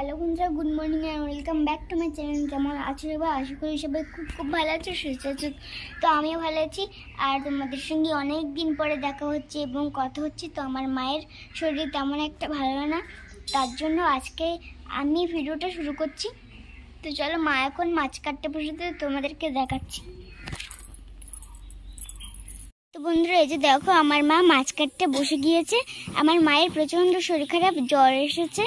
Hello বন্ধুরা, good morning and welcome back to my channel. কেমন আছো এবার? আশা করি সবাই খুব ভালো আছো, সুস্থ আছো। তো আমিও ভালো আছি। আর তোমাদের সঙ্গে অনেক দিন পরে দেখা হচ্ছে এবং কথা হচ্ছে। তো আমার মায়ের শরীর তেমন একটা ভালো না, তার জন্য আজকে আমি ভিডিওটা শুরু করছি। তো চলো, মা এখন মাছ কাটতে বসেছে, তোমাদেরকে দেখাচ্ছি। তো বন্ধুরা, এই যে দেখো, আমার মা মাছ কাটতে বসে গিয়েছে। আমার মায়ের প্রচণ্ড শরীর খারাপ, জ্বর এসেছে,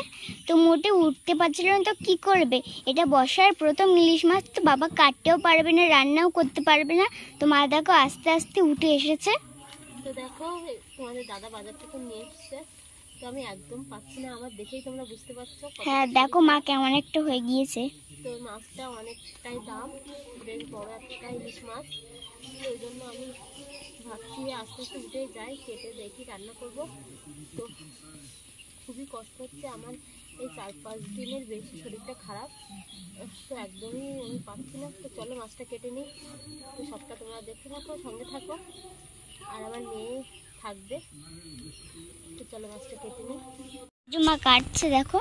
তো মোটে উঠতে পারছিল না। তো কি করবে, এটা বর্ষার প্রথম ইলিশ মাছ, তো বাবা কাটতেও পারবে না, রান্নাও করতে পারবে না। তো মা দেখো আস্তে আস্তে উঠে এসেছে। তো দেখো, তোমাদের দাদা বাজার থেকে নিয়ে এসছে, তো আমি একদম পাচ্ছি না, আমার দেখেই তোমরা বুঝতে পারছো। হ্যাঁ দেখো, মা কেমন একটা হয়ে গিয়েছে। তো মাছটা অনেকটাই দাম, বেশ বড় একটা ইলিশ মাছ। ওই জন্য আমি ভাবছি আস্তে আস্তে উঠে যাই, কেটে দেখি রান্না করব। তো খুবই কষ্ট হচ্ছে আমার, এই 4-5 দিনের বেশি শরীরটা খারাপ, তো একদমই আমি পাচ্ছি না। তো চলো মাছটা কেটে নিই। তো সবটা তোমরা দেখতে থাকো, সঙ্গে থাকো, আর আমার মেয়ে থাকবে। তো চলো মাছটা কেটে নিই। মা কাটছে দেখো।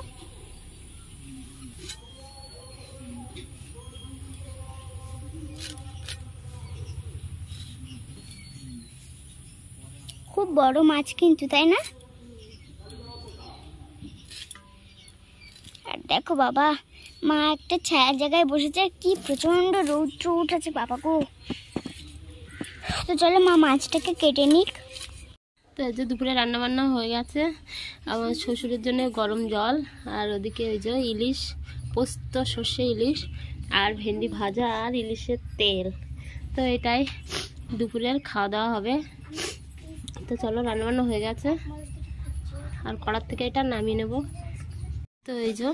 খুব বড় মাছ কিন্তু, তাই না? আর দেখো বাবা, মা একটা ছায়ার জায়গায় বসেছে, কি প্রচন্ড রৌদ্র উঠেছে বাবা গো। তো চলো মা মাছটাকে কেটে নিক। তো এই যে দুপুরে রান্না বান্না হয়ে গেছে, আমার শ্বশুরের জন্য গরম জল, আর ওদিকে ওই যে ইলিশ পোস্ত, সর্ষে ইলিশ, আর ভেন্ডি ভাজা, আর ইলিশের তেল। তো এটাই দুপুরের খাওয়া দাওয়া হবে। তো চলো, রান্নাবান্না হয়ে গেছে, আর কড়ার থেকে এটা নামিয়ে নেব। তো এই যে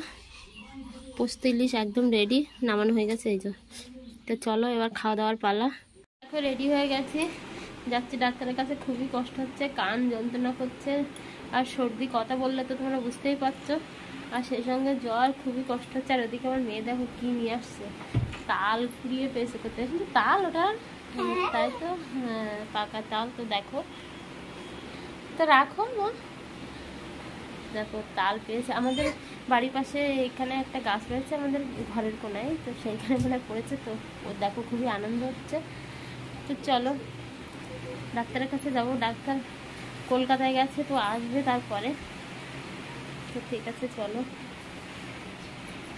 পোস্ত ইলিশ একদম রেডি, নামানো হয়ে গেছে এই যে। তো চলো এবার খাওয়া দাওয়ার পালা। দেখো রেডি হয়ে গেছি, যাচ্ছি ডাক্তারের কাছে। খুবই কষ্ট হচ্ছে, কান যন্ত্রণা করছে, আর সর্দি, কথা বললে তো তোমরা বুঝতেই পারছো, আর সেই সঙ্গে জ্বর, খুবই কষ্ট হচ্ছে। আর ওদিকে আমার মেয়ে দেখো কি নিয়ে আসছে, তাল কুড়িয়ে পেয়েছে করতে, কিন্তু তাল ওটা, তাই তো, হ্যাঁ পাকা তাল। তো দেখো, তো রাখো মা, দেখো তাল পেয়েছে। আমাদের বাড়ির পাশে এখানে একটা গাছ রয়েছে আমাদের ঘরের কোনায়, তো সেইখানে মনে পড়েছে। তো ও দেখো খুবই আনন্দ হচ্ছে। তো চলো ডাক্তারের কাছে যাব, ডাক্তার কলকাতায় গেছে, তো আসবে তারপরে। তো ঠিক আছে চলো।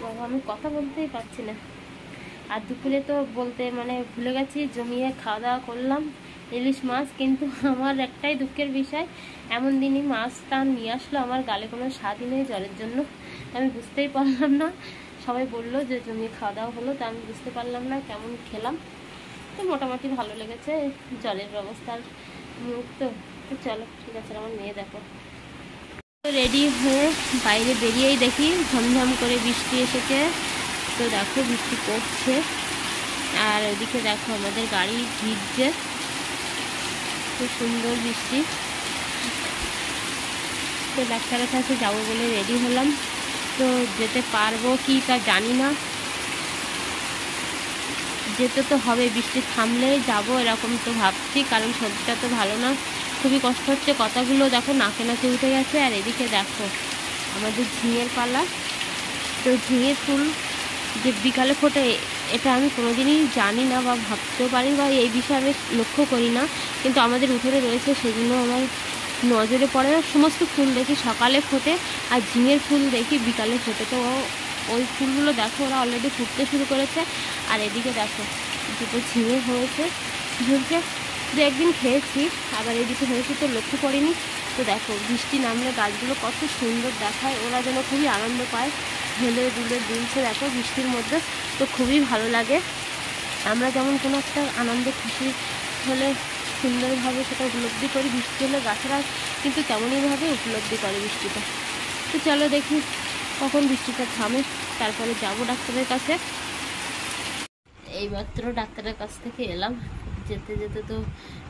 বাবা আমি কথা বলতেই পারছি না, আর দুপুরে তো বলতে মানে ভুলে গেছি, জমিয়ে খাওয়া দাওয়া করলাম ইলিশ মাছ। কিন্তু আমার একটাই দুঃখের বিষয়, এমন দিনই মাছটা নিয়ে আসলো, আমার গালে কোনো স্বাদই নেই জ্বরের জন্য। আমি বুঝতেই পারলাম না, সবাই বললো যে জমিয়ে খাওয়া দাওয়া হলো, তো আমি বুঝতে পারলাম না কেমন খেলাম। তো মোটামুটি ভালো লেগেছে, জ্বরের ব্যবস্থার মুখ। তো চলো ঠিক আছে। আমার মেয়ে দেখো রেডি হয়ে বাইরে বেরিয়েই দেখি ঝমঝম করে বৃষ্টি এসেছে। তো দেখো বৃষ্টি পড়ছে, আর ওদিকে দেখো আমাদের গাড়ি ভিজছে, খুব সুন্দর বৃষ্টি। তো ডাক্তারের কাছে যাবো বলে রেডি হলাম, তো যেতে পারবো কি তা জানি না, যেতে তো হবে, বৃষ্টি থামলেই যাবো এরকম তো ভাবছি, কারণ শরীরটা তো ভালো না, খুবই কষ্ট হচ্ছে। কথাগুলো দেখো নাকে নাকে উঠে গেছে। আর এদিকে দেখো আমাদের ঝিঙের পালা, তো ঝিঙের ফুল যে বিকালে ফোটে, এটা আমি কোনোদিনই জানি না বা ভাবতেও পারি, বা এই বিষয়ে আমি লক্ষ্য করি না, কিন্তু আমাদের উঠোনে রয়েছে, সেজন্য আমার নজরে পড়ে। সমস্ত ফুল দেখি সকালে ফোটে, আর ঝিঙের ফুল দেখি বিকালে ফোটে। তো ওই ফুলগুলো দেখো ওরা অলরেডি ফুটতে শুরু করেছে। আর এদিকে দেখো দুটো ঝিঙে হয়েছে, ঝুলছে, দু একদিন খেয়েছি, আবার এদিকে হয়েছে তো লক্ষ্য করিনি। তো দেখো বৃষ্টি নামলে গাছগুলো কত সুন্দর দেখায়, ওরা যেন খুবই আনন্দ পায়, হেলে দুলে দুলছে দেখো বৃষ্টির মধ্যে। তো খুবই ভালো লাগে, আমরা যেমন কোনো একটা আনন্দ খুশি হলে সুন্দরভাবে সেটা উপলব্ধি করি, বৃষ্টি হলে গাছেরা কিন্তু তেমনইভাবে উপলব্ধি করে বৃষ্টিটা। তো চলো দেখি কখন বৃষ্টিটা থামে, তারপরে যাবো ডাক্তারের কাছে। এইমাত্র ডাক্তারের কাছ থেকে এলাম, যেতে যেতে তো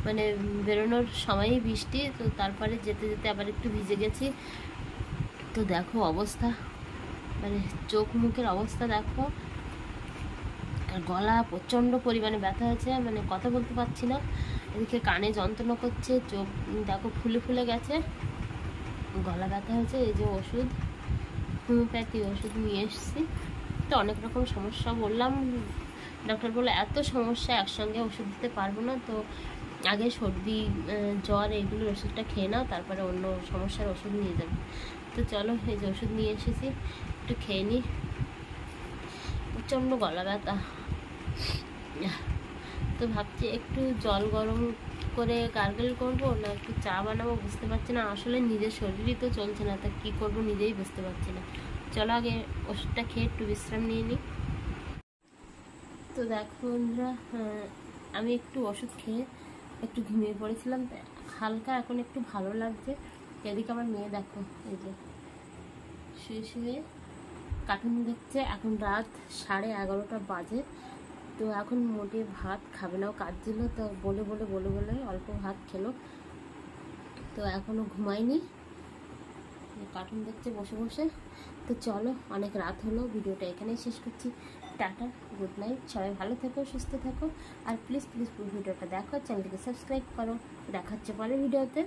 মানে বেরোনোর সময়ই বৃষ্টি, তো তারপরে যেতে যেতে আবার একটু ভিজে গেছি। তো দেখো অবস্থা, মানে চোখ মুখের অবস্থা দেখো, আর গলা প্রচণ্ড পরিমাণে ব্যথা হয়েছে, মানে কথা বলতে পারছি না। এদিকে কানে যন্ত্রণা করছে, চোখ দেখো ফুলে ফুলে গেছে, গলা ব্যথা হয়েছে। এই যে ওষুধ, হোমিওপ্যাথি ওষুধ নিয়ে এসেছি। তো অনেক রকম সমস্যা বললাম, ডক্টর বলে এত সমস্যা একসঙ্গে ওষুধ দিতে পারবো না, তো আগে সর্দি জ্বর এগুলোর ওষুধটা খেয়ে নাও, তারপরে অন্য সমস্যার ওষুধ নিয়ে যাবে। তো চলো, এই যে ওষুধ নিয়ে এসেছি, একটু খেয়ে নিই। প্রচণ্ড গলা ব্যথা, তো ভাবছি একটু জল গরম করে গার্গেল করবো না একটু চা বানাবো, বুঝতে পারছি না। আসলে নিজের শরীরই তো চলছে না, তা কী করবো নিজেই বুঝতে পারছি না। চলো আগে ওষুধটা খেয়ে একটু বিশ্রাম নিয়ে নিই। তো দেখো বন্ধুরা, আমি একটু ওষুধ খেয়ে একটু ঘুমিয়ে পড়েছিলাম, হালকা এখন একটু ভালো লাগছে। এদিকে আমার মেয়ে দেখো, এই যে শুয়ে শুয়ে কার্টুন দেখছে। এখন রাত 11:30 বাজে, তো এখন মোটে ভাত খাবে না, ও কাঁদছিল, তো বলে অল্প ভাত খেলো, তো এখনও ঘুমায়নি, কার্টুন দেখছে বসে বসে। তো চলো, অনেক রাত হলো, ভিডিওটা এখানেই শেষ করছি। টাটা, গুড নাইট, সবাই ভালো থেকো, সুস্থ থেকো, আর প্লিজ প্লিজ ভিডিওটা দেখো, চ্যানেলটিকে সাবস্ক্রাইব করো। দেখা হচ্ছে পরের ভিডিওতে।